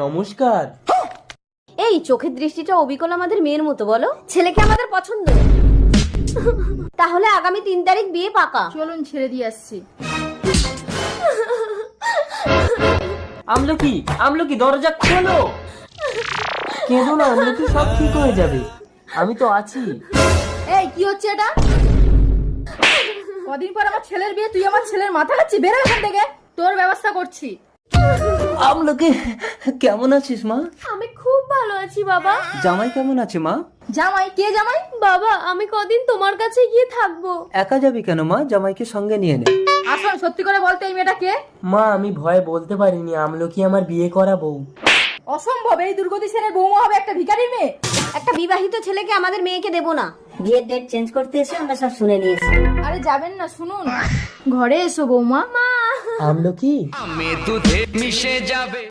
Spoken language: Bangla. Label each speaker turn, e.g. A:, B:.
A: নমস্কার।
B: এই চোখের দৃষ্টিটা অবিকল আমাদের মেয়ের মতো, বলো ছেলেকে আমাদের পছন্দ। তাহলে আগামী 3 তারিখ বিয়ে পাকা।
C: চলুন ছেড়ে দিয়ে আসছি।
A: আমলকি, আমলকি দরজা খোলো। কেঁদো না আমলকি, সব ঠিক হয়ে যাবে, আমি তো আছি।
C: এই কি হচ্ছে এটা? কদিন পর আমার ছেলের বিয়ে, তুই আমার ছেলের মাথা খাচ্ছি। বেরো এখান থেকে, তোর ব্যবস্থা করছি।
A: আমলকি কেমন আছিস মা?
B: আমি খুব ভালো আছি বাবা।
A: জামাই কেমন আছে মা?
C: জামাই? কে জামাই?
B: বাবা আমি কদিন তোমার কাছে গিয়ে থাকবো।
A: একা যাবি কেন মা? জামাইকে সঙ্গে নিয়ে নে।
C: আসুন, সত্যি করে বলতে এই মেয়েটা কে?
A: মা আমি ভয়ে বলতে পারিনি, আমলকি আমার বিয়ে করা বউ।
C: অসম্ভব, এই দুর্গতি সেনের বৌমা হবে একটা ভিখারির মেয়ে।
B: একটা বিবাহিত ছেলেকে আমাদের মেয়েকে দেবো না।
D: বিয়ের ডেট চেঞ্জ করতে এসে আমরা সব শুনে নিয়েছি।
C: আরে যাবেন না, শুনুন। ঘরে এসো বৌমা।
A: আমলকি
E: আমি দুধে মিশে যাবে।